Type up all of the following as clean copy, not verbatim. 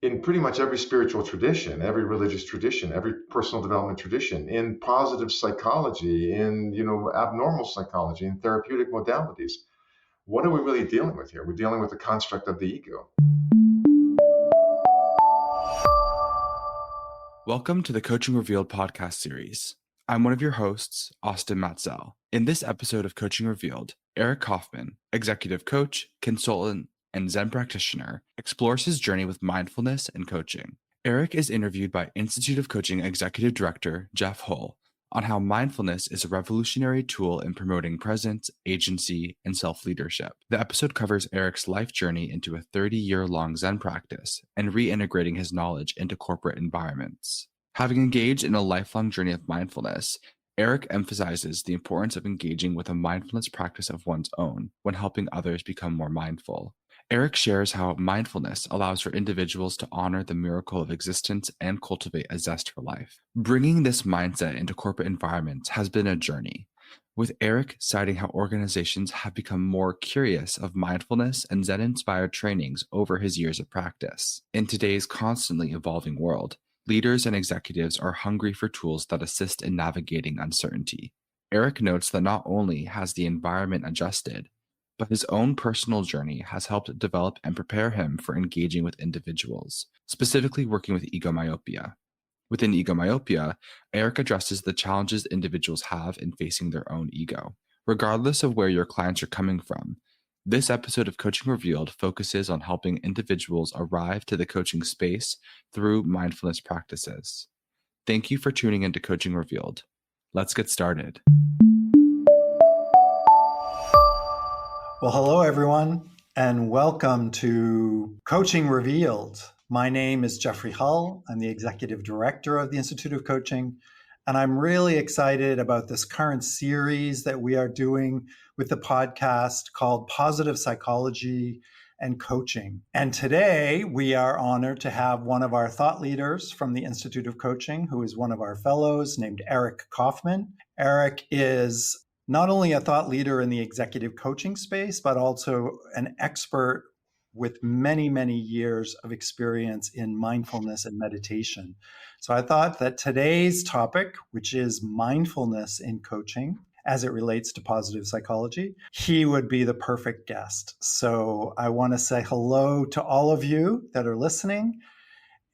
in pretty much every spiritual tradition, every religious tradition, every personal development tradition, in positive psychology, in abnormal psychology, in therapeutic modalities. What are we really dealing with here? We're dealing with the construct of the ego. Welcome to the Coaching Revealed podcast series. I'm one of your hosts, Austin Matzel. In this episode of Coaching Revealed, Eric Kaufmann, executive coach, consultant, and Zen practitioner, explores his journey with mindfulness and coaching. Eric is interviewed by Institute of Coaching Executive Director Jeff Hull on how mindfulness is a revolutionary tool in promoting presence, agency, and self-leadership. The episode covers Eric's life journey into a 30-year-long Zen practice and reintegrating his knowledge into corporate environments. Having engaged in a lifelong journey of mindfulness, Eric emphasizes the importance of engaging with a mindfulness practice of one's own when helping others become more mindful. Eric shares how mindfulness allows for individuals to honor the miracle of existence and cultivate a zest for life. Bringing this mindset into corporate environments has been a journey, with Eric citing how organizations have become more curious of mindfulness and Zen-inspired trainings over his years of practice. In today's constantly evolving world, leaders and executives are hungry for tools that assist in navigating uncertainty. Eric notes that not only has the environment adjusted, but his own personal journey has helped develop and prepare him for engaging with individuals, specifically working with egomyopia. Within egomyopia, Eric addresses the challenges individuals have in facing their own ego. Regardless of where your clients are coming from, this episode of Coaching Revealed focuses on helping individuals arrive to the coaching space through mindfulness practices. Thank you for tuning into Coaching Revealed. Let's get started. Well, hello, everyone, and welcome to Coaching Revealed. My name is Jeffrey Hull. I'm the Executive Director of the Institute of Coaching, and I'm really excited about this current series that we are doing with the podcast called Positive Psychology and Coaching. And today, we are honored to have one of our thought leaders from the Institute of Coaching, who is one of our fellows, named Eric Kaufmann. Eric is not only a thought leader in the executive coaching space, but also an expert with many, many years of experience in mindfulness and meditation. So I thought that today's topic, which is mindfulness in coaching as it relates to positive psychology, he would be the perfect guest. So I want to say hello to all of you that are listening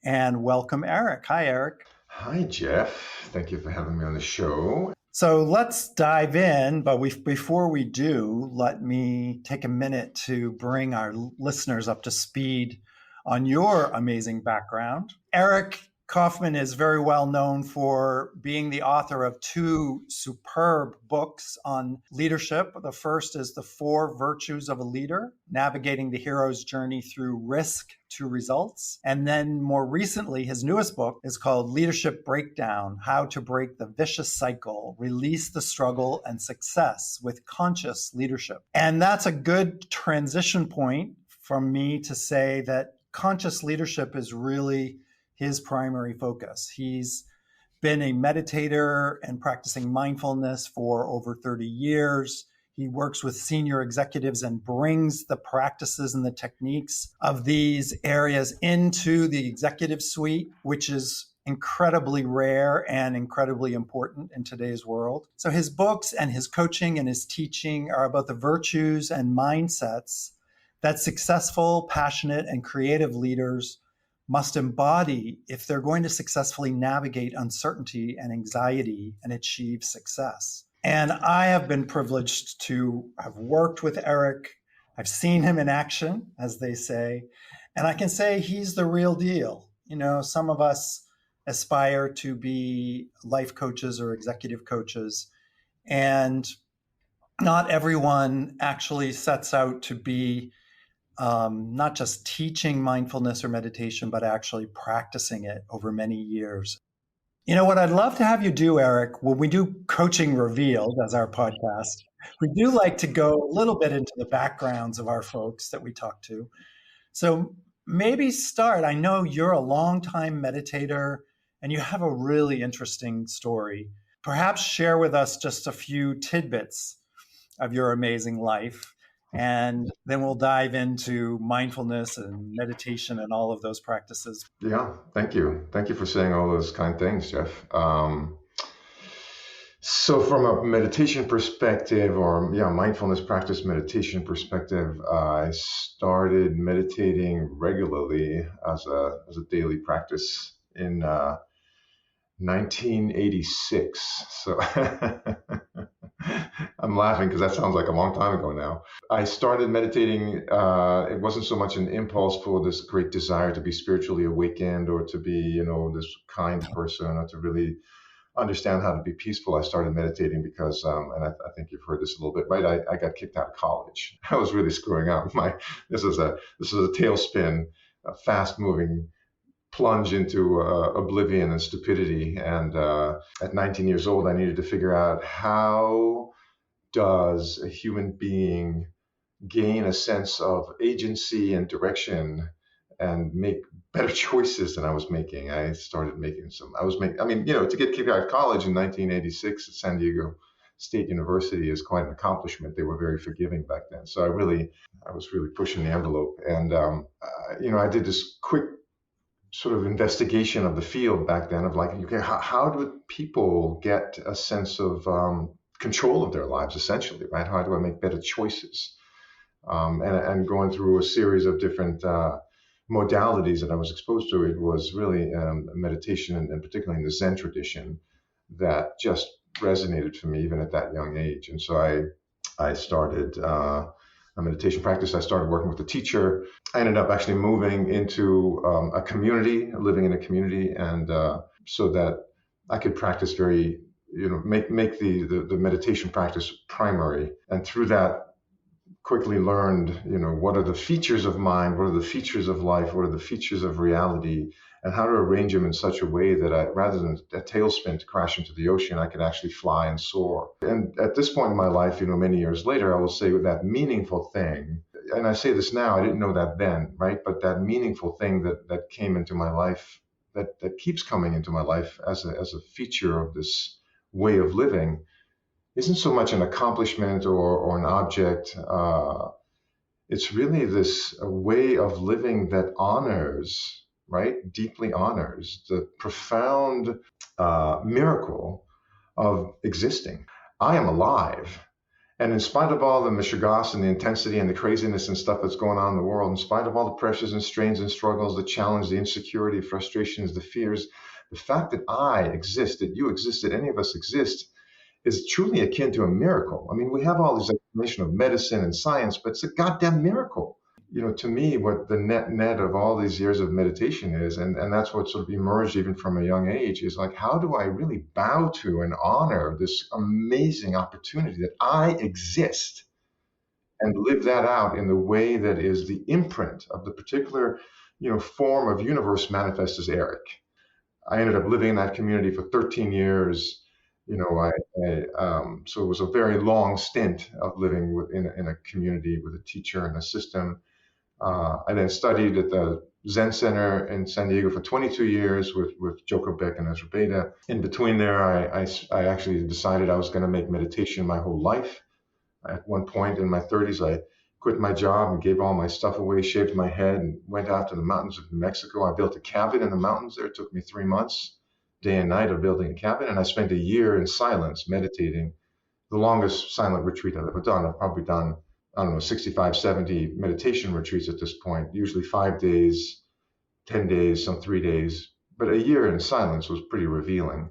and welcome Eric. Hi, Eric. Hi, Jeff. Thank you for having me on the show. So let's dive in, but before we do, let me take a minute to bring our listeners up to speed on your amazing background. Eric Kaufmann is very well known for being the author of two superb books on leadership. The first is The Four Virtues of a Leader, Navigating the Hero's Journey Through Risk to Results. And then more recently, his newest book is called Leadership Breakdown, How to Break the Vicious Cycle, Release the Struggle and Success with Conscious Leadership. And that's a good transition point from me to say that conscious leadership is really his primary focus. He's been a meditator and practicing mindfulness for over 30 years. He works with senior executives and brings the practices and the techniques of these areas into the executive suite, which is incredibly rare and incredibly important in today's world. So his books and his coaching and his teaching are about the virtues and mindsets that successful, passionate, and creative leaders must embody if they're going to successfully navigate uncertainty and anxiety and achieve success. And I have been privileged to have worked with Eric. I've seen him in action, as they say, and I can say he's the real deal. You know, some of us aspire to be life coaches or executive coaches, and not everyone actually sets out to be not just teaching mindfulness or meditation, but actually practicing it over many years. You know, what I'd love to have you do, Eric, when we do Coaching Revealed as our podcast, we do like to go a little bit into the backgrounds of our folks that we talk to. So maybe start, I know you're a longtime meditator and you have a really interesting story. Perhaps share with us just a few tidbits of your amazing life And then we'll dive into mindfulness and meditation and all of those practices. Yeah, thank you. Thank you for saying all those kind things, Jeff. So from a meditation perspective, or mindfulness practice meditation perspective, I started meditating regularly as a daily practice in 1986. So I'm laughing because that sounds like a long time ago now. I started meditating. It wasn't so much an impulse for this great desire to be spiritually awakened or to be, this kind person or to really understand how to be peaceful. I started meditating because, and I think you've heard this a little bit, right? I got kicked out of college. I was really screwing up. This is a tailspin, a fast moving plunge into oblivion and stupidity. And at 19 years old, I needed to figure out, how does a human being gain a sense of agency and direction and make better choices than I was making. I started making to get kicked out of college in 1986 at San Diego State University is quite an accomplishment. They were very forgiving back then. So I was really pushing the envelope. And, I did this quick sort of investigation of the field back then of like, okay, how do people get a sense of control of their lives, essentially, right? How do I make better choices? And going through a series of different modalities that I was exposed to, it was really meditation, and particularly in the Zen tradition, that just resonated for me even at that young age. And so I started a meditation practice. I started working with a teacher. I ended up actually moving into a community, living in a community, and so that I could practice make the meditation practice primary. And through that, quickly learned, what are the features of mind, what are the features of life, what are the features of reality, and how to arrange them in such a way that rather than a tailspin to crash into the ocean, I could actually fly and soar. And at this point in my life, many years later, I will say that meaningful thing, and I say this now, I didn't know that then, right? But that meaningful thing that came into my life, that keeps coming into my life as a feature of this way of living, isn't so much an accomplishment or an object. It's really this way of living that honors, right? Deeply honors the profound miracle of existing. I am alive. And in spite of all the mishigas and the intensity and the craziness and stuff that's going on in the world, in spite of all the pressures and strains and struggles, the challenge, the insecurity, frustrations, the fears, the fact that I exist, that you exist, that any of us exist, is truly akin to a miracle. I mean, we have all this explanation of medicine and science, but it's a goddamn miracle. To me, what the net of all these years of meditation is, and that's what sort of emerged even from a young age, is like, how do I really bow to and honor this amazing opportunity that I exist and live that out in the way that is the imprint of the particular, form of universe manifest as Eric. I ended up living in that community for 13 years. So it was a very long stint of living in a community with a teacher and a system. I then studied at the Zen Center in San Diego for 22 years with Joko Beck and Ezra Beta. In between there, I actually decided I was going to make meditation my whole life. At one point in my 30s, I quit my job and gave all my stuff away, shaved my head, and went out to the mountains of New Mexico. I built a cabin in the mountains there. It took me 3 months, day and night, of building a cabin. And I spent a year in silence, meditating, the longest silent retreat I've ever done. I've probably done, 65, 70 meditation retreats at this point, usually 5 days, 10 days, some 3 days. But a year in silence was pretty revealing.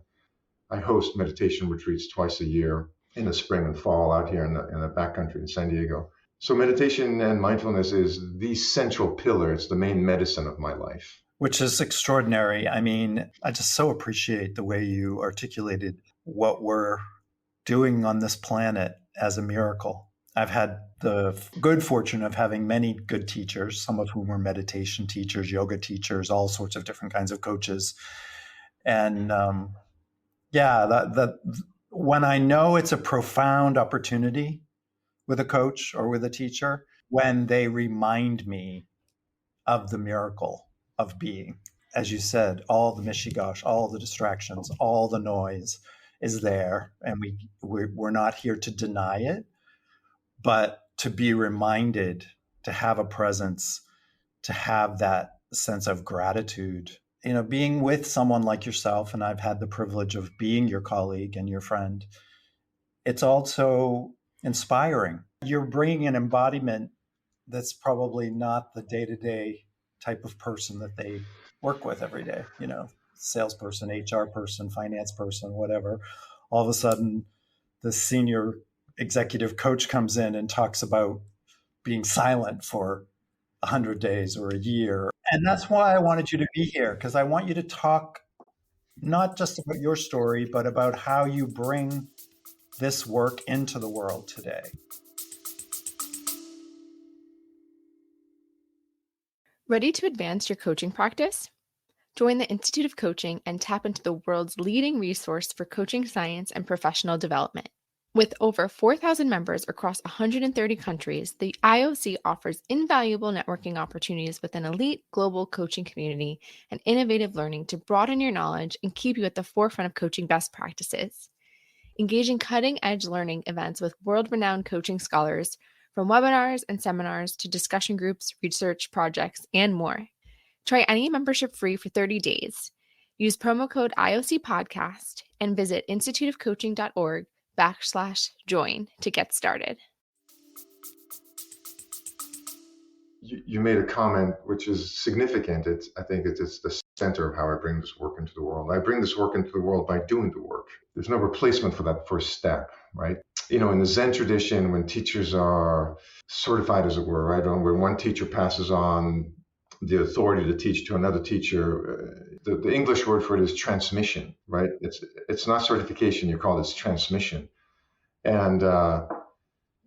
I host meditation retreats twice a year in the spring and fall out here in the backcountry in San Diego. So meditation and mindfulness is the central pillar. It's the main medicine of my life. Which is extraordinary. I mean, I just so appreciate the way you articulated what we're doing on this planet as a miracle. I've had the good fortune of having many good teachers, some of whom are meditation teachers, yoga teachers, all sorts of different kinds of coaches. And when I know it's a profound opportunity with a coach or with a teacher, when they remind me of the miracle of being. As you said, all the mishigash, all the distractions, all the noise is there, and we're not here to deny it, but to be reminded, to have a presence, to have that sense of gratitude. Being with someone like yourself, and I've had the privilege of being your colleague and your friend, it's also inspiring. You're bringing an embodiment that's probably not the day-to-day type of person that they work with every day, salesperson, HR person, finance person, whatever. All of a sudden, the senior executive coach comes in and talks about being silent for 100 days or a year. And that's why I wanted you to be here, because I want you to talk not just about your story, but about how you bring this work into the world today. Ready to advance your coaching practice? Join the Institute of Coaching and tap into the world's leading resource for coaching science and professional development. With over 4,000 members across 130 countries, the IOC offers invaluable networking opportunities with an elite global coaching community and innovative learning to broaden your knowledge and keep you at the forefront of coaching best practices. Engage in cutting-edge learning events with world-renowned coaching scholars, from webinars and seminars to discussion groups, research projects, and more. Try any membership free for 30 days. Use promo code IOC Podcast and visit instituteofcoaching.org/join to get started. You made a comment which is significant. I think it's the center of how I bring this work into the world. I bring this work into the world by doing the work. There's no replacement for that first step, right? In the Zen tradition, when teachers are certified, as it were, right, or when one teacher passes on the authority to teach to another teacher, the English word for it is transmission, right? It's not certification, you call it, it's transmission. And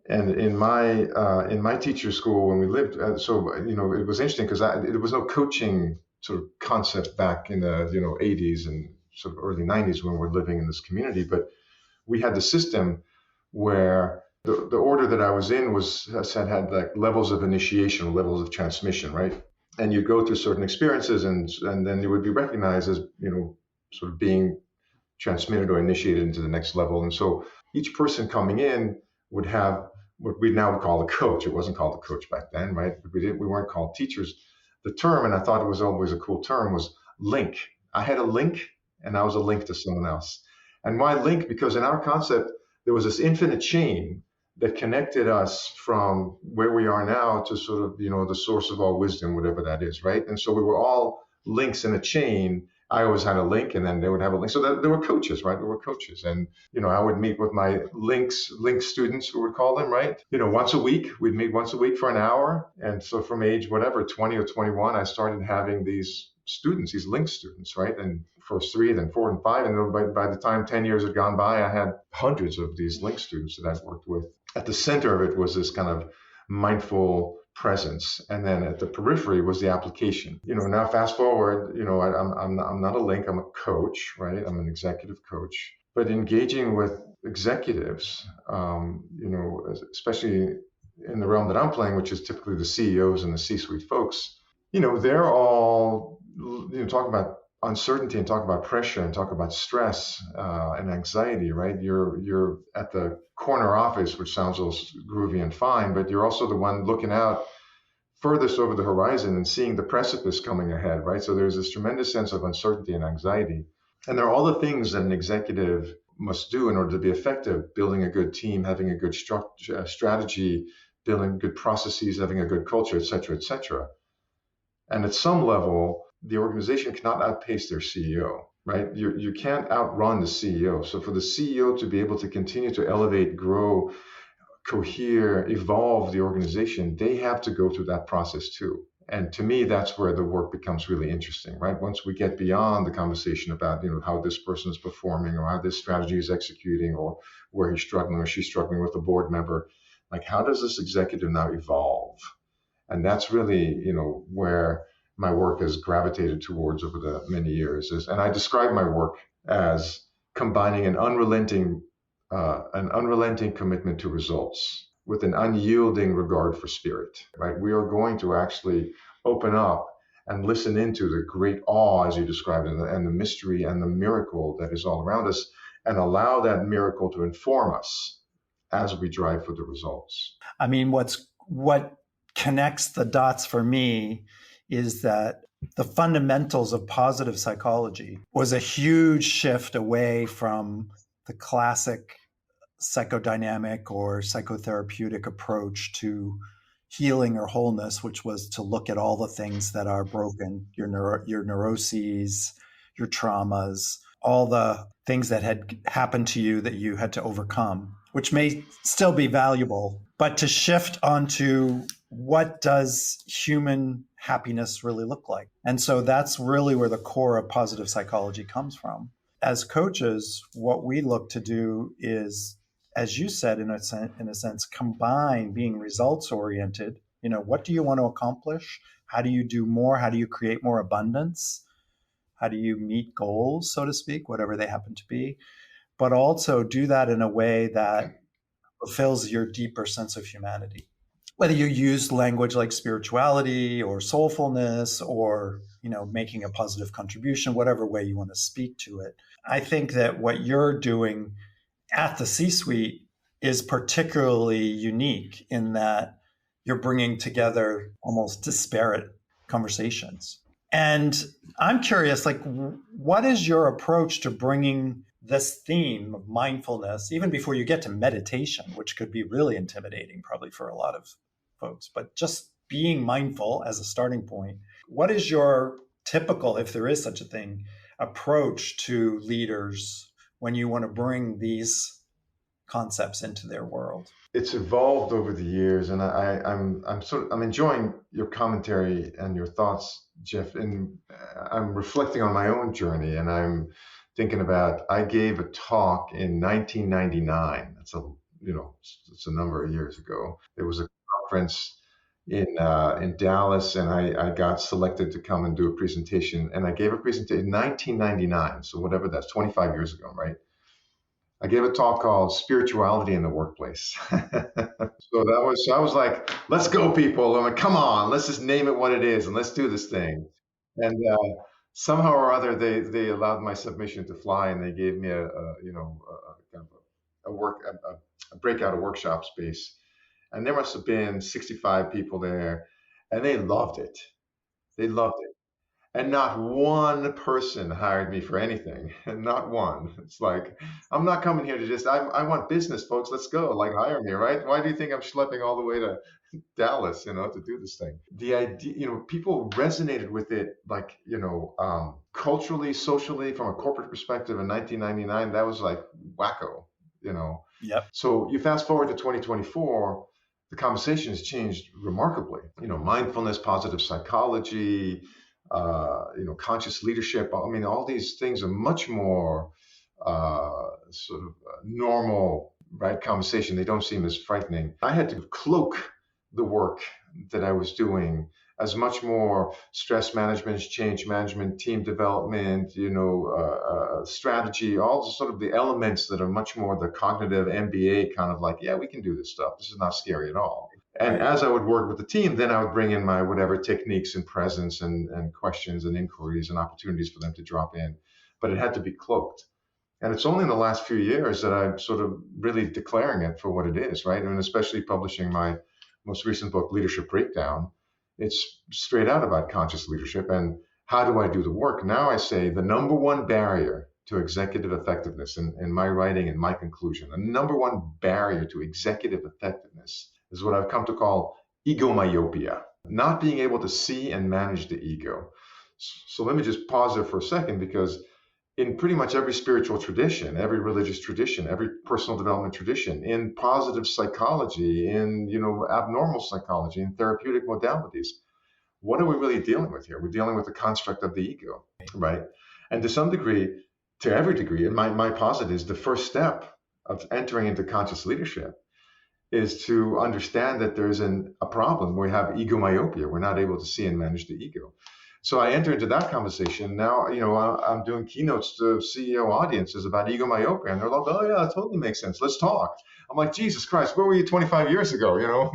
in my teacher school, when we lived, it was interesting because there was no coaching sort of concept back in the 80s and sort of early 90s when we're living in this community. But we had the system where the order that I was in had like levels of initiation, levels of transmission, right? And you go through certain experiences, and then you would be recognized as sort of being transmitted or initiated into the next level. And so each person coming in would have what we now would call a coach. It wasn't called a coach back then, right? We weren't called teachers. The term, and I thought it was always a cool term, was link. I had a link, and I was a link to someone else. And why link? Because in our concept, there was this infinite chain that connected us from where we are now to sort of, the source of all wisdom, whatever that is, right? And so we were all links in a chain. I always had a link, and then they would have a link. So there were coaches, right? There were coaches. And, I would meet with my link students, we would call them, right? Once a week. We'd meet once a week for an hour. And so from age, 20 or 21, I started having these students, these link students, right? And first 3, then 4 and 5. And then by the time 10 years had gone by, I had hundreds of these link students that I've worked with. At the center of it was this kind of mindful presence, and then at the periphery was the application. Now fast forward, I'm not a link, I'm a coach, right? I'm an executive coach, but engaging with executives, especially in the realm that I'm playing, which is typically the CEOs and the C-suite folks, they're all, talk about uncertainty and talk about pressure and talk about stress and anxiety, right? You're at the corner office, which sounds a little groovy and fine, but you're also the one looking out furthest over the horizon and seeing the precipice coming ahead, right? So there's this tremendous sense of uncertainty and anxiety. And there are all the things that an executive must do in order to be effective: building a good team, having a good strategy, building good processes, having a good culture, et cetera, et cetera. And at some level, the organization cannot outpace their CEO, right? You can't outrun the CEO. So for the CEO to be able to continue to elevate, grow, cohere, evolve the organization, they have to go through that process too. And to me, that's where the work becomes really interesting, right? Once we get beyond the conversation about, how this person is performing or how this strategy is executing or where he's struggling or she's struggling with a board member, like how does this executive now evolve? And that's really, where my work has gravitated towards over the many years. And I describe my work as combining an unrelenting commitment to results with an unyielding regard for spirit, right? We are going to actually open up and listen into the great awe, as you described it, and the mystery and the miracle that is all around us, and allow that miracle to inform us as we drive for the results. I mean, what connects the dots for me is that the fundamentals of positive psychology was a huge shift away from the classic psychodynamic or psychotherapeutic approach to healing or wholeness, which was to look at all the things that are broken, your neuroses, your traumas, all the things that had happened to you that you had to overcome, which may still be valuable, but to shift onto what does human happiness really look like? And so that's really where the core of positive psychology comes from. As coaches, what we look to do is, as you said, in a sense, combine being results oriented. What do you want to accomplish? How do you do more? How do you create more abundance? How do you meet goals, so to speak, whatever they happen to be? But also do that in a way that fulfills your deeper sense of humanity. Whether you use language like spirituality or soulfulness or, making a positive contribution, whatever way you want to speak to it. I think that what you're doing at the C-suite is particularly unique in that you're bringing together almost disparate conversations. And I'm curious, what is your approach to bringing this theme of mindfulness, even before you get to meditation, which could be really intimidating probably for a lot of folks, but just being mindful as a starting point. What is your typical, if there is such a thing, approach to leaders when you want to bring these concepts into their world? It's evolved over the years, and I'm enjoying your commentary and your thoughts, Jeff. And I'm reflecting on my own journey, and I'm thinking about. I gave a talk in 1999. It's a number of years ago. There was a conference in Dallas, and I got selected to come and do a presentation. And I gave a presentation in 1999. So whatever that's 25 years ago, right? I gave a talk called Spirituality in the Workplace. So I was like, let's go, people. I'm like, come on, let's just name it what it is and let's do this thing. And somehow or other, they allowed my submission to fly, and they gave me a breakout, a workshop space. And there must have been 65 people there, and they loved it. They loved it. And not one person hired me for anything. Not one. It's like, I'm not coming here to I want business, folks. Let's go. Hire me, right? Why do you think I'm schlepping all the way to Dallas, to do this thing? The idea, people resonated with it, culturally, socially, from a corporate perspective in 1999, that was like wacko, Yep. So you fast forward to 2024, the conversation has changed remarkably. Mindfulness, positive psychology, conscious leadership. I mean, all these things are much more normal, right? Conversation. They don't seem as frightening. I had to cloak the work that I was doing as much more stress management, change management, team development, strategy, all the elements that are much more the cognitive MBA kind of yeah, we can do this stuff. This is not scary at all. And as I would work with the team, then I would bring in my whatever techniques and presence and questions and inquiries and opportunities for them to drop in. But it had to be cloaked. And it's only in the last few years that I'm sort of really declaring it for what it is, right? And especially publishing my most recent book, Leadership Breakdown. It's straight out about conscious leadership and how do I do the work? Now I say the number one barrier to executive effectiveness in my writing and my conclusion, the number one barrier to executive effectiveness is what I've come to call egomyopia, not being able to see and manage the ego. So let me just pause there for a second, because in pretty much every spiritual tradition, every religious tradition, every personal development tradition, in positive psychology, in abnormal psychology, in therapeutic modalities, what are we really dealing with here? We're dealing with the construct of the ego, right? And to some degree, to every degree, and my posit is the first step of entering into conscious leadership is to understand that there's a problem. We have egomyopia. We're not able to see and manage the ego. So I enter into that conversation. Now, I'm doing keynotes to CEO audiences about egomyopia, and they're like, oh yeah, that totally makes sense. Let's talk. I'm like, Jesus Christ, where were you 25 years ago?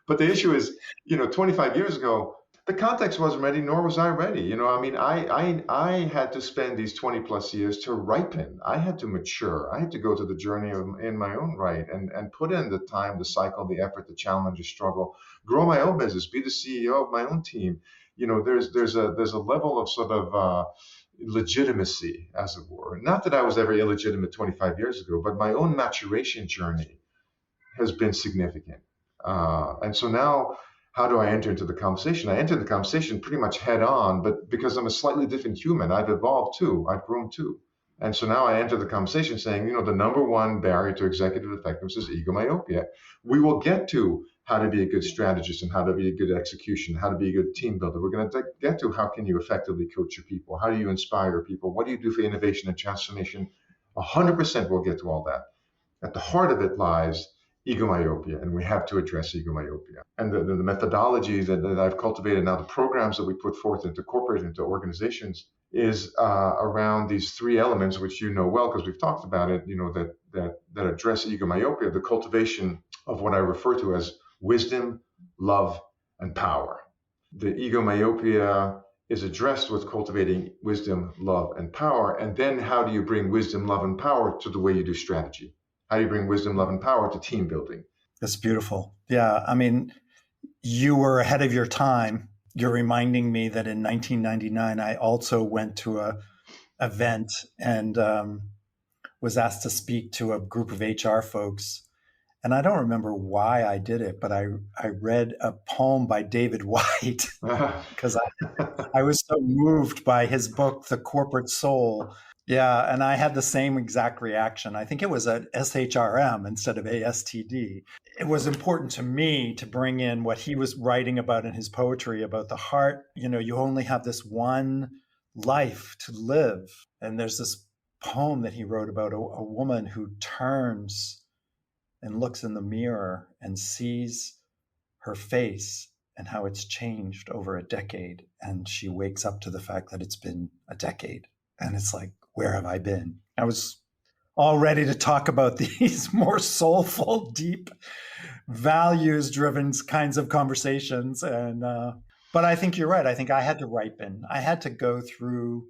But the issue is, 25 years ago, The context wasn't ready, nor was I ready. I mean, I had to spend these 20 plus years to ripen. I had to mature. I had to go to the journey in my own right and put in the time, the cycle, the effort, the challenge, the struggle, grow my own business, be the CEO of my own team. There's a level of sort of legitimacy, as it were. Not that I was ever illegitimate 25 years ago, but my own maturation journey has been significant. And so now, how do I enter into the conversation? I enter the conversation pretty much head on, but because I'm a slightly different human, I've evolved too, I've grown too. And so now I enter the conversation saying, the number one barrier to executive effectiveness is egomyopia. We will get to how to be a good strategist and how to be a good execution, how to be a good team builder. We're going to get to how can you effectively coach your people? How do you inspire people? What do you do for innovation and transformation? 100% we'll get to all that. At the heart of it lies egomyopia, and we have to address egomyopia. And the methodology that I've cultivated now, the programs that we put forth into corporate, into organizations, is around these three elements, which you know well because we've talked about it. That address egomyopia, the cultivation of what I refer to as wisdom, love, and power. The egomyopia is addressed with cultivating wisdom, love, and power. And then how do you bring wisdom, love, and power to the way you do strategy? How do you bring wisdom, love, and power to team building? That's beautiful. Yeah. I mean, you were ahead of your time. You're reminding me that in 1999, I also went to a event and was asked to speak to a group of HR folks. And I don't remember why I did it, but I read a poem by David White because I was so moved by his book, The Corporate Soul. Yeah, and I had the same exact reaction. I think it was at SHRM instead of ASTD. It was important to me to bring in what he was writing about in his poetry about the heart. You only have this one life to live. And there's this poem that he wrote about a woman who turns and looks in the mirror and sees her face and how it's changed over a decade. And she wakes up to the fact that it's been a decade. And it's like, where have I been? I was all ready to talk about these more soulful, deep, values-driven kinds of conversations. But I think you're right. I think I had to ripen. I had to go through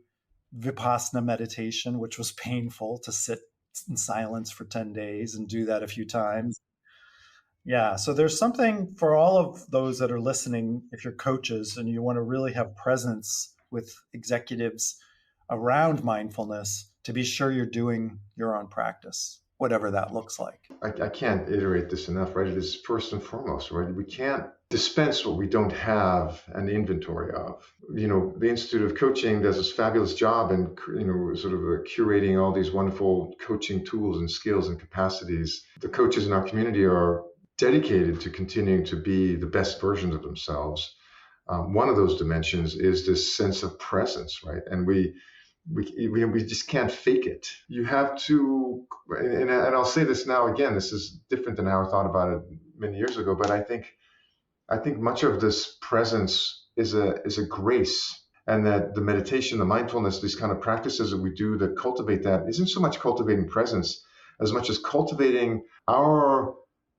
Vipassana meditation, which was painful, to sit in silence for 10 days and do that a few times. Yeah. So there's something for all of those that are listening, if you're coaches and you want to really have presence with executives around mindfulness, to be sure you're doing your own practice, whatever that looks like. I can't iterate this enough, right? It is first and foremost, right? We can't dispense what we don't have an inventory of. The Institute of Coaching does this fabulous job in, sort of curating all these wonderful coaching tools and skills and capacities. The coaches in our community are dedicated to continuing to be the best versions of themselves. One of those dimensions is this sense of presence, right? And we just can't fake it. You have to, and I'll say this now again, this is different than how I thought about it many years ago, but I think much of this presence is a grace, and that the meditation, the mindfulness, these kind of practices that we do that cultivate that isn't so much cultivating presence as much as cultivating our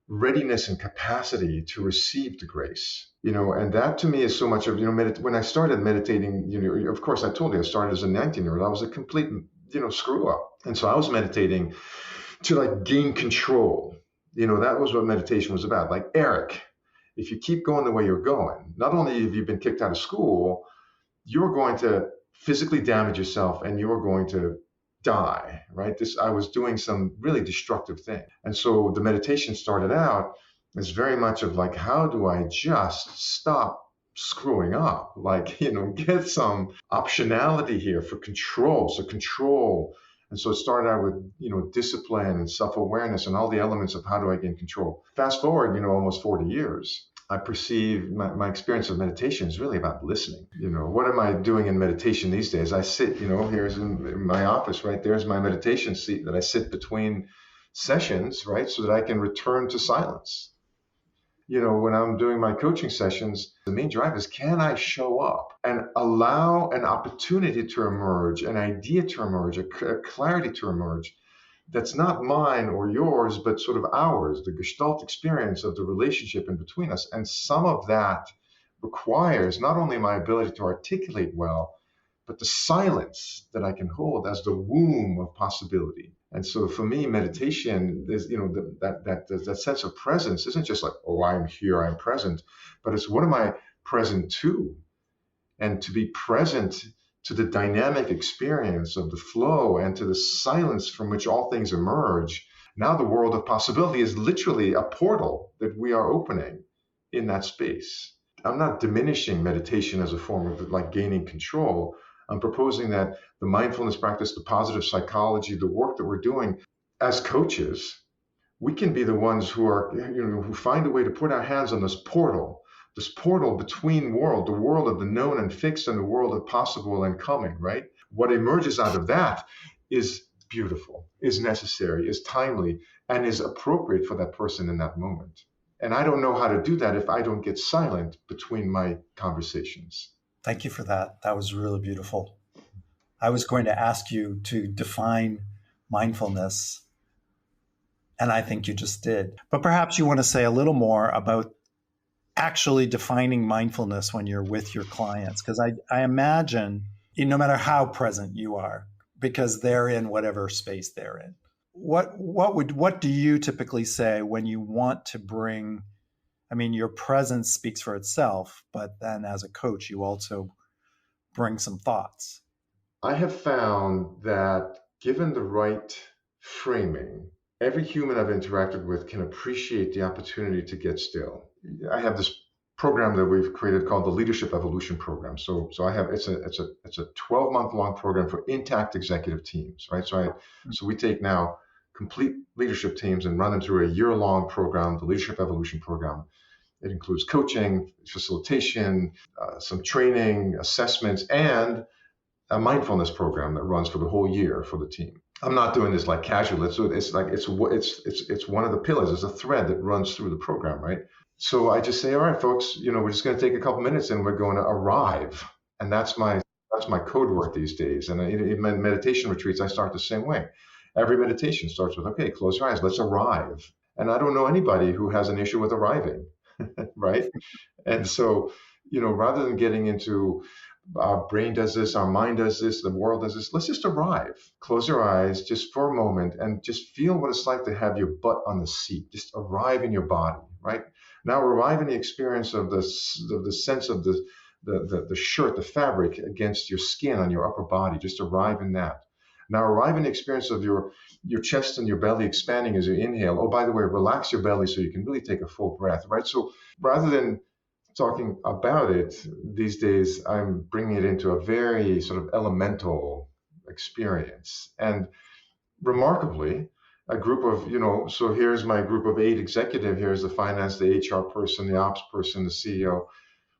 readiness and capacity to receive the grace. And that to me is so much of, when I started meditating, of course, I told you I started as a 19-year-old. I was a complete, screw up. And so I was meditating to gain control. That was what meditation was about. Like, Eric, if you keep going the way you're going, not only have you been kicked out of school, you're going to physically damage yourself and you're going to die, right? I was doing some really destructive thing. And so the meditation started out as very much of how do I just stop screwing up? Get some optionality here for control. So control. And so it started out with, discipline and self-awareness and all the elements of how do I gain control. Fast forward, almost 40 years. I perceive my experience of meditation is really about listening. What am I doing in meditation these days? I sit, here's in my office, right? There's my meditation seat that I sit between sessions, right? So that I can return to silence. When I'm doing my coaching sessions, the main drive is, can I show up and allow an opportunity to emerge, an idea to emerge, a clarity to emerge that's not mine or yours, but sort of ours, the Gestalt experience of the relationship in between us. And some of that requires not only my ability to articulate well, but the silence that I can hold as the womb of possibility. And so for me, meditation is, that sense of presence isn't just like, oh, I'm here, I'm present, but it's what am I present to? And to be present to the dynamic experience of the flow and to the silence from which all things emerge. Now the world of possibility is literally a portal that we are opening in that space. I'm not diminishing meditation as a form of like gaining control. I'm proposing that the mindfulness practice, the positive psychology, the work that we're doing as coaches, we can be the ones who are, who find a way to put our hands on this portal between world, the world of the known and fixed and the world of possible and coming, right? What emerges out of that is beautiful, is necessary, is timely, and is appropriate for that person in that moment. And I don't know how to do that if I don't get silent between my conversations. Thank you for that. That was really beautiful. I was going to ask you to define mindfulness, and I think you just did. But perhaps you want to say a little more about actually defining mindfulness when you're with your clients, because I imagine no matter how present you are, because they're in whatever space they're in, what do you typically say when you want to bring, I mean, your presence speaks for itself, but then as a coach you also bring some thoughts. I have found that given the right framing, every human I've interacted with can appreciate the opportunity to get still. I have this program that we've created called the Leadership Evolution Program. So I have it's a 12-month long program for intact executive teams, right? So we take now complete leadership teams and run them through a year-long program, the Leadership Evolution Program. It includes coaching, facilitation, some training, assessments, and a mindfulness program that runs for the whole year for the team. I'm not doing this like casually. It's one of the pillars. It's a thread that runs through the program, right? So I just say, all right, folks, we're just going to take a couple minutes and we're going to arrive. And that's my code word these days. And in meditation retreats, I start the same way. Every meditation starts with, okay, close your eyes, let's arrive. And I don't know anybody who has an issue with arriving, right? And so, rather than getting into our brain does this, our mind does this, the world does this, let's just arrive. Close your eyes just for a moment and just feel what it's like to have your butt on the seat. Just arrive in your body, right? Now arrive in the experience of the sense of the shirt, the fabric against your skin on your upper body. Just arrive in that. Now arrive in the experience of your chest and your belly expanding as you inhale. Oh, by the way, relax your belly so you can really take a full breath, right? So rather than talking about it these days, I'm bringing it into a very sort of elemental experience. And remarkably, a group of, so here's my group of 8 executive, here's the finance, the HR person, the ops person, the CEO.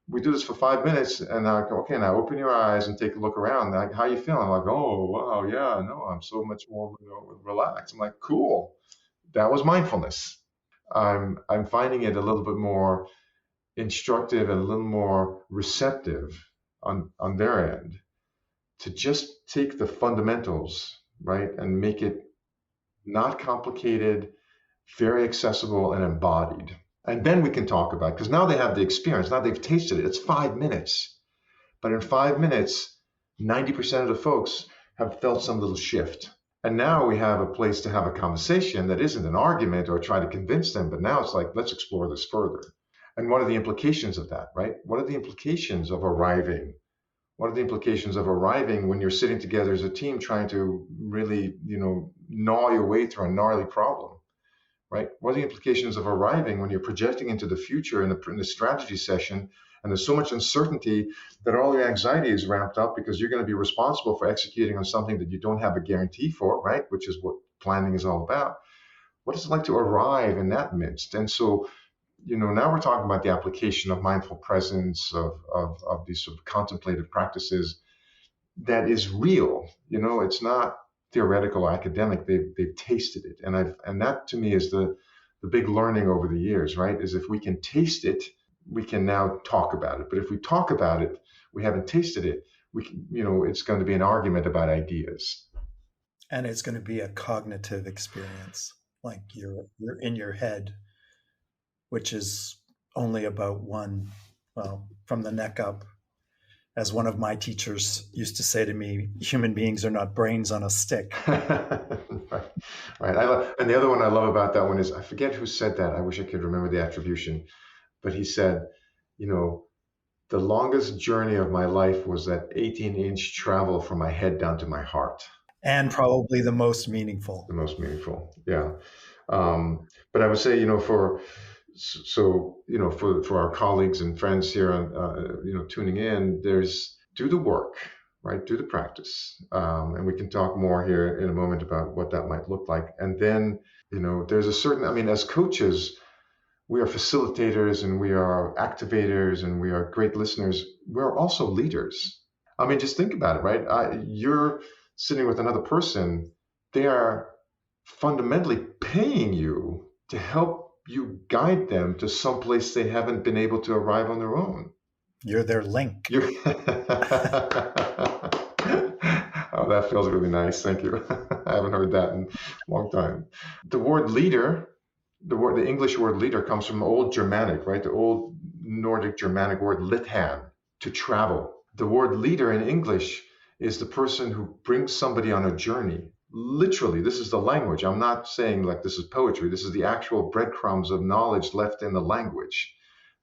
We do this for 5 minutes and I go, okay, now open your eyes and take a look around. Like, how you feeling? I'm like, oh, wow, yeah, no, I'm so much more relaxed. I'm like, cool. That was mindfulness. I'm finding it a little bit more instructive and a little more receptive on their end to just take the fundamentals, right, and make it not complicated, very accessible and embodied. And then we can talk about it, because now they have the experience, now they've tasted it. It's 5 minutes. But in 5 minutes, 90% of the folks have felt some little shift. And now we have a place to have a conversation that isn't an argument or try to convince them, but now it's like, let's explore this further. And what are the implications of that, right? What are the implications of arriving? What are the implications of arriving when you're sitting together as a team trying to really, gnaw your way through a gnarly problem, right? What are the implications of arriving when you're projecting into the future in the strategy session and there's so much uncertainty that all your anxiety is ramped up because you're going to be responsible for executing on something that you don't have a guarantee for, right? Which is what planning is all about. What is it like to arrive in that midst? And so, now we're talking about the application of mindful presence, of these sort of contemplative practices that is real. It's not theoretical or academic. They've tasted it. And that to me is the big learning over the years, right? Is if we can taste it, we can now talk about it. But if we talk about it, we haven't tasted it, we can, it's going to be an argument about ideas. And it's going to be a cognitive experience, like you're in your head, which is only about from the neck up. As one of my teachers used to say to me, human beings are not brains on a stick. Right. And the other one I love about that one is, I forget who said that. I wish I could remember the attribution, but he said, the longest journey of my life was that 18-inch travel from my head down to my heart. And probably the most meaningful. The most meaningful, yeah. But I would say, for our colleagues and friends here, tuning in, there's do the work, right? Do the practice, and we can talk more here in a moment about what that might look like. And then, there's a certain, as coaches, we are facilitators and we are activators and we are great listeners. We're also leaders. Just think about it, right? You're sitting with another person. They are fundamentally paying you to help you guide them to someplace they haven't been able to arrive on their own. You're their link. Oh, that feels really nice. Thank you. I haven't heard that in a long time. The word leader, the English word leader comes from Old Germanic, right? The Old Nordic Germanic word lithan, to travel. The word leader in English is the person who brings somebody on a journey. Literally, this is the language. I'm not saying like this is poetry. This is the actual breadcrumbs of knowledge left in the language.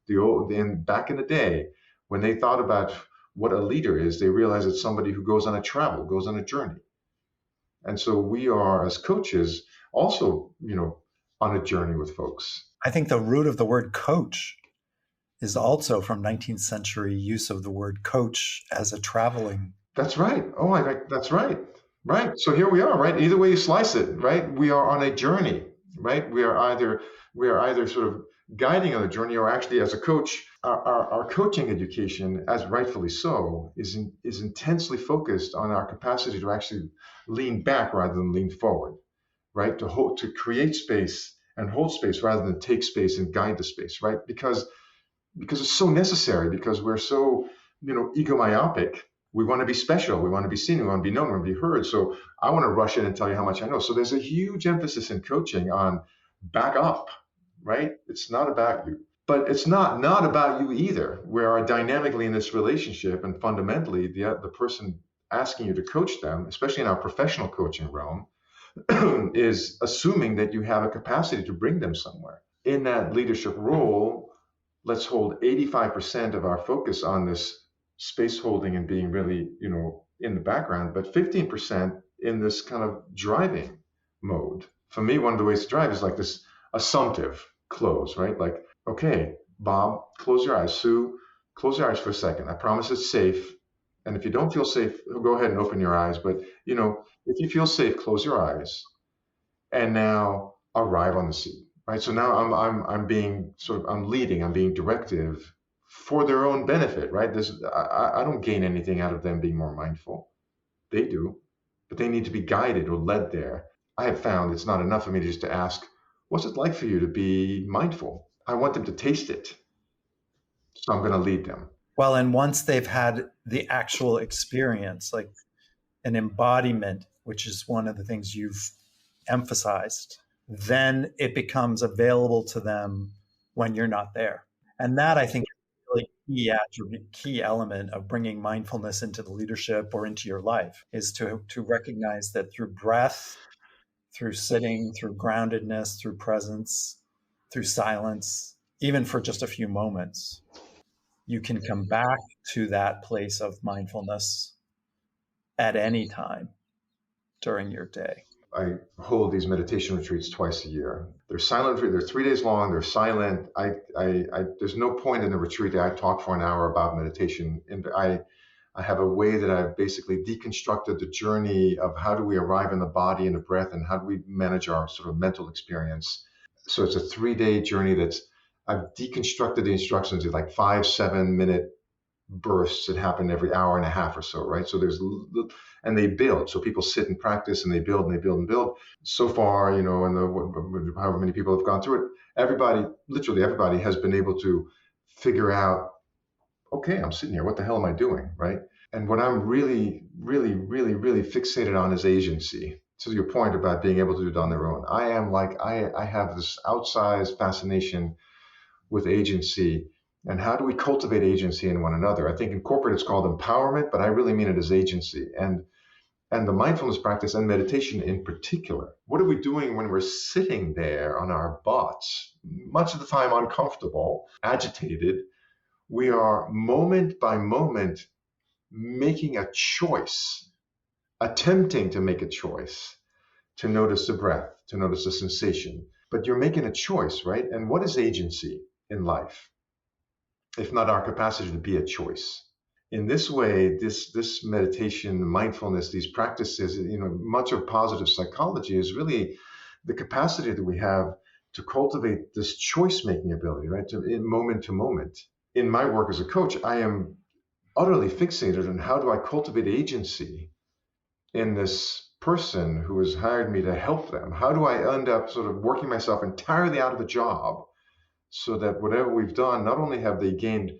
Back in the day, when they thought about what a leader is, they realized it's somebody who goes on a journey. And so we are, as coaches, also, on a journey with folks. I think the root of the word coach is also from 19th century use of the word coach as a traveling. That's right. That's right. Right. So here we are, right? Either way you slice it, right? We are on a journey, right? We are either sort of guiding on the journey, or actually as a coach, our coaching education, as rightfully so, is intensely focused on our capacity to actually lean back rather than lean forward, right? To create space and hold space rather than take space and guide the space, right? Because it's so necessary, because we're so, egomyopic. We want to be special. We want to be seen. We want to be known. We want to be heard. So I want to rush in and tell you how much I know. So there's a huge emphasis in coaching on back up, right? It's not about you, but it's not about you either. We are dynamically in this relationship, and fundamentally, the person asking you to coach them, especially in our professional coaching realm, is assuming that you have a capacity to bring them somewhere. In that leadership role, let's hold 85% of our focus on this space holding and being really, in the background, but 15% in this kind of driving mode. For me, one of the ways to drive is like this assumptive close, right? Like, okay, Bob, close your eyes. Sue, close your eyes for a second. I promise it's safe. And if you don't feel safe, go ahead and open your eyes. But, if you feel safe, close your eyes. And now arrive on the seat, right? So now I'm being I'm leading, I'm being directive for their own benefit, right? I don't gain anything out of them being more mindful. They do, but they need to be guided or led there. I have found it's not enough for me just to ask, what's it like for you to be mindful? I want them to taste it. So I'm going to lead them. Well, and once they've had the actual experience, like an embodiment, which is one of the things you've emphasized, then it becomes available to them when you're not there. And that, I think, is really key element of bringing mindfulness into the leadership or into your life, is to recognize that through breath, through sitting, through groundedness, through presence, through silence, even for just a few moments, you can come back to that place of mindfulness at any time during your day. I hold these meditation retreats twice a year. They're silent. They're 3 days long. They're silent. There's no point in the retreat that I talk for an hour about meditation. And I have a way that I've basically deconstructed the journey of how do we arrive in the body and the breath, and how do we manage our sort of mental experience. So it's a 3-day journey I've deconstructed the instructions in like 5-7 minute bursts that happen every hour and a half or so, right? So and they build. So people sit and practice, and they build and they build and build. So far, and however many people have gone through it, literally everybody has been able to figure out, okay, I'm sitting here. What the hell am I doing, right? And what I'm really, really, really, really fixated on is agency. To your point about being able to do it on their own. I have this outsized fascination with agency And how do we cultivate agency in one another? I think in corporate it's called empowerment, but I really mean it as agency. And the mindfulness practice and meditation in particular, what are we doing when we're sitting there on our butts, much of the time uncomfortable, agitated? We are moment by moment making a choice, attempting to make a choice to notice the breath, to notice the sensation. But you're making a choice, right? And what is agency in life, if not our capacity to be a choice? In this way, this meditation, mindfulness, these practices, much of positive psychology is really the capacity that we have to cultivate this choice-making ability, right? In moment to moment. In my work as a coach, I am utterly fixated on how do I cultivate agency in this person who has hired me to help them? How do I end up sort of working myself entirely out of a job so that whatever we've done, not only have they gained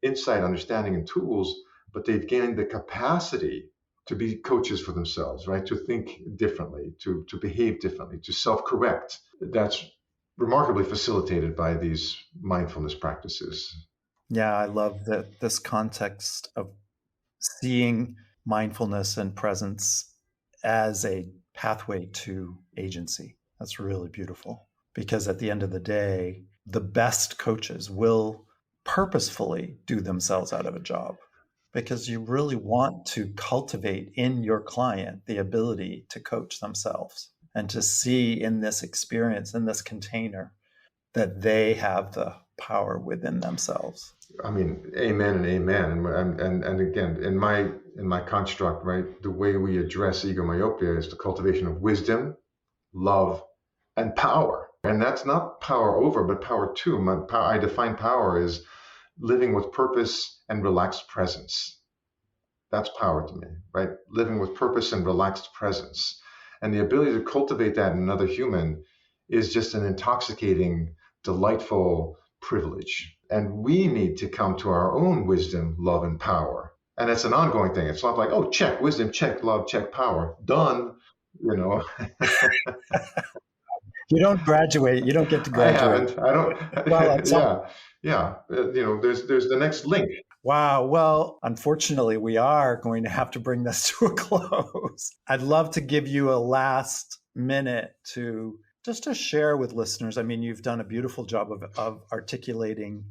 insight, understanding, and tools, but they've gained the capacity to be coaches for themselves, right? To think differently, to behave differently, to self-correct. That's remarkably facilitated by these mindfulness practices. Yeah, I love that this context of seeing mindfulness and presence as a pathway to agency. That's really beautiful, because at the end of the day, the best coaches will purposefully do themselves out of a job, because you really want to cultivate in your client the ability to coach themselves and to see in this experience, in this container, that they have the power within themselves. I mean, amen and amen. And again, in my construct, right, the way we address egomyopia is the cultivation of wisdom, love, and power. And that's not power over, but power to. I define power as living with purpose and relaxed presence. That's power to me, right? Living with purpose and relaxed presence. And the ability to cultivate that in another human is just an intoxicating, delightful privilege. And we need to come to our own wisdom, love, and power. And it's an ongoing thing. It's not like, oh, check wisdom, check love, check power. Done, you know. You don't graduate. You don't get to I graduate. haven't. I don't. Well, Yeah. There's the next link. Wow. Well, unfortunately, we are going to have to bring this to a close. I'd love to give you a last minute to just to share with listeners. I mean, you've done a beautiful job of articulating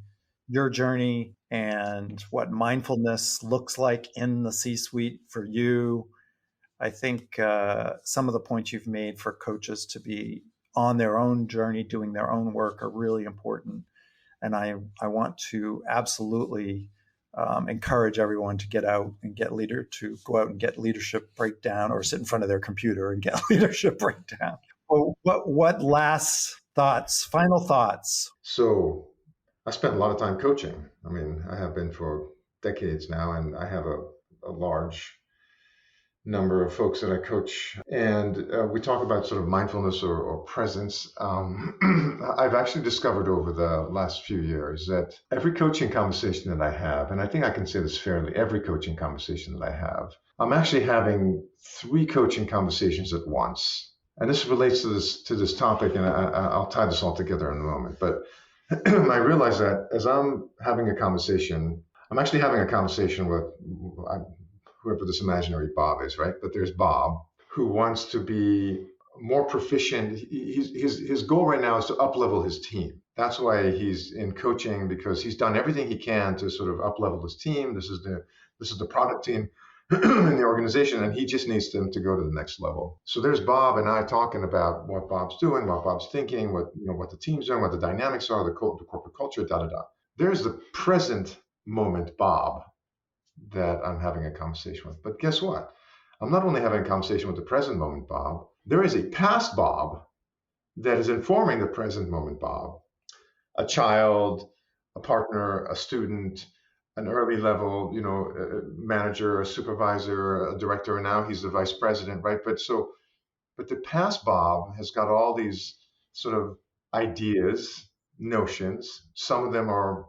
your journey and what mindfulness looks like in the C-suite for you. I think some of the points you've made for coaches to be on their own journey, doing their own work, are really important. And I want to absolutely encourage everyone to go out and get leadership breakdown, or sit in front of their computer and get leadership breakdown. Well, what last thoughts, final thoughts? So I spent a lot of time coaching. I mean, I have been for decades now, and I have a large number of folks that I coach, and we talk about sort of mindfulness or presence. I've actually discovered over the last few years that every coaching conversation that I have, and I think I can say this fairly, every coaching conversation that I have, I'm actually having 3 coaching conversations at once. And this relates to this topic, and I'll tie this all together in a moment. But I realize that as I'm having a conversation, I'm actually having a conversation with whoever this imaginary Bob is, right? But there's Bob, who wants to be more proficient. His goal right now is to up-level his team. That's why he's in coaching, because he's done everything he can to sort of up-level his team. This is the product team in the organization, and he just needs them to go to the next level. So there's Bob and I talking about what Bob's doing, what Bob's thinking, what the team's doing, what the dynamics are, the corporate culture, da da da. There's the present moment Bob that I'm having a conversation with. But guess what? I'm not only having a conversation with the present moment Bob, there is a past Bob that is informing the present moment Bob. A child, a partner, a student, an early level, a manager, a supervisor, a director, and now he's the vice president, right? But the past Bob has got all these sort of ideas, notions. Some of them are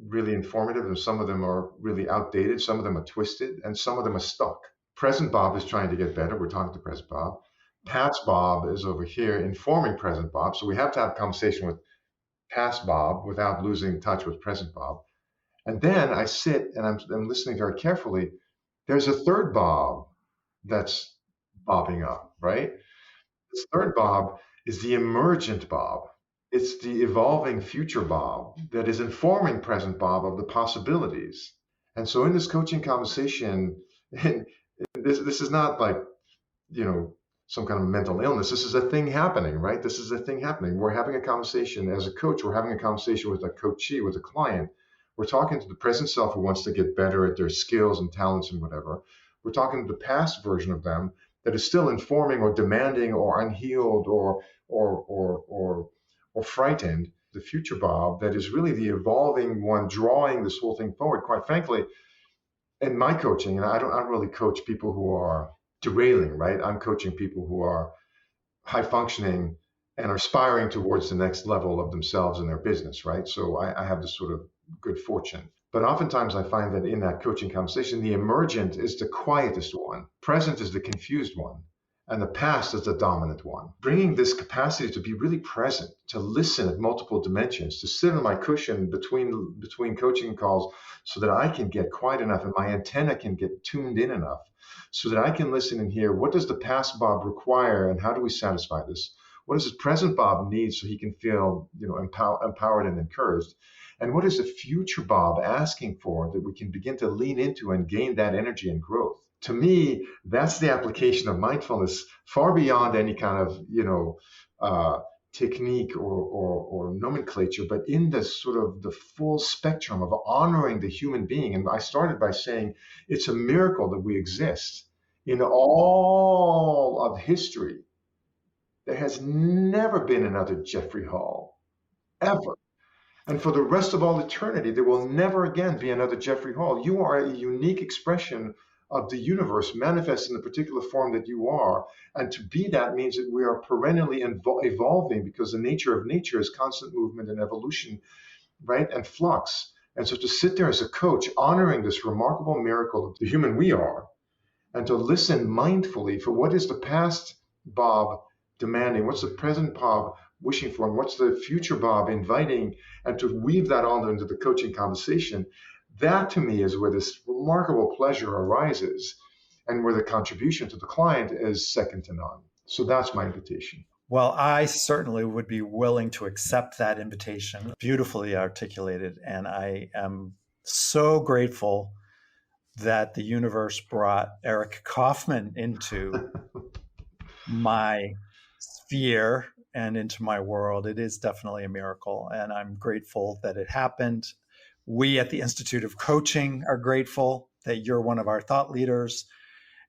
really informative, and some of them are really outdated. Some of them are twisted, and some of them are stuck. Present Bob is trying to get better. We're talking to present Bob. Past Bob is over here informing present Bob. So we have to have a conversation with past Bob without losing touch with present Bob. And then I sit and I'm listening very carefully. There's a third Bob that's bobbing up, right? This third Bob is the emergent Bob. It's the evolving future Bob that is informing present Bob of the possibilities. And so in this coaching conversation, and this is not like, you know, some kind of mental illness. This is a thing happening, right? This is a thing happening. We're having a conversation as a coach. We're having a conversation with a coachee, with a client. We're talking to the present self who wants to get better at their skills and talents and whatever. We're talking to the past version of them that is still informing or demanding or unhealed or frightened. The future Bob that is really the evolving one, drawing this whole thing forward. Quite frankly, in my coaching, and I don't really coach people who are derailing, right? I'm coaching people who are high functioning and are aspiring towards the next level of themselves in their business, right? So I have this sort of good fortune. But oftentimes I find that in that coaching conversation, the emergent is the quietest one, present is the confused one, and the past is the dominant one. Bringing this capacity to be really present, to listen at multiple dimensions, to sit on my cushion between coaching calls so that I can get quiet enough and my antenna can get tuned in enough so that I can listen and hear, what does the past Bob require and how do we satisfy this? What does the present Bob need so he can feel, empowered and encouraged? And what is the future Bob asking for that we can begin to lean into and gain that energy and growth? To me, that's the application of mindfulness far beyond any kind of, technique or nomenclature, but in the sort of the full spectrum of honoring the human being. And I started by saying it's a miracle that we exist. In all of history, there has never been another Jeffrey Hall, ever. And for the rest of all eternity, there will never again be another Jeffrey Hall. You are a unique expression of the universe manifest in the particular form that you are. And to be that means that we are perennially evolving because the nature of nature is constant movement and evolution, right? And flux. And so to sit there as a coach, honoring this remarkable miracle of the human we are, and to listen mindfully for what is the past Bob demanding, what's the present Bob wishing for, and what's the future Bob inviting, and to weave that all into the coaching conversation, that to me is where this remarkable pleasure arises and where the contribution to the client is second to none. So that's my invitation. Well, I certainly would be willing to accept that invitation. Beautifully articulated. And I am so grateful that the universe brought Eric Kaufmann into my sphere and into my world. It is definitely a miracle. And I'm grateful that it happened. We at the Institute of Coaching are grateful that you're one of our thought leaders.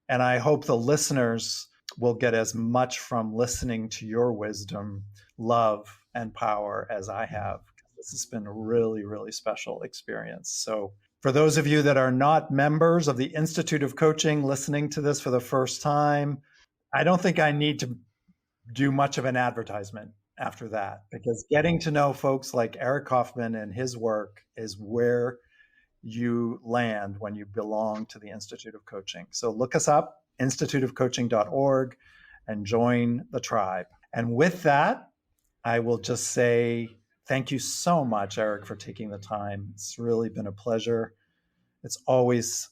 And I hope the listeners will get as much from listening to your wisdom, love, and power as I have. This has been a really, really special experience. So for those of you that are not members of the Institute of Coaching listening to this for the first time, I don't think I need to do much of an advertisement after that, because getting to know folks like Eric Kaufmann and his work is where you land when you belong to the Institute of Coaching. So look us up, instituteofcoaching.org, and join the tribe. And with that, I will just say thank you so much, Eric, for taking the time. It's really been a pleasure. It's always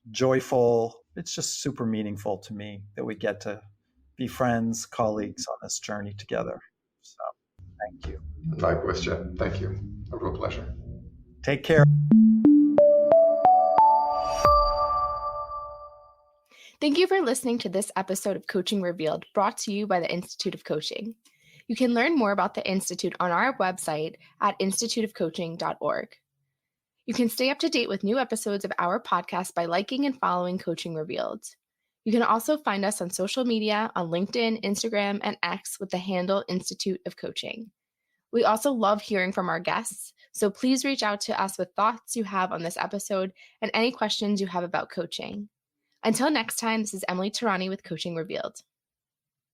joyful. It's just super meaningful to me that we get to be friends, colleagues on this journey together. So thank you. Likewise, Jeff. Thank you. A real pleasure. Take care. Thank you for listening to this episode of Coaching Revealed, brought to you by the Institute of Coaching. You can learn more about the Institute on our website at instituteofcoaching.org. You can stay up to date with new episodes of our podcast by liking and following Coaching Revealed. You can also find us on social media on LinkedIn, Instagram, and X with the handle Institute of Coaching. We also love hearing from our guests, so please reach out to us with thoughts you have on this episode and any questions you have about coaching. Until next time, this is Emily Tarani with Coaching Revealed.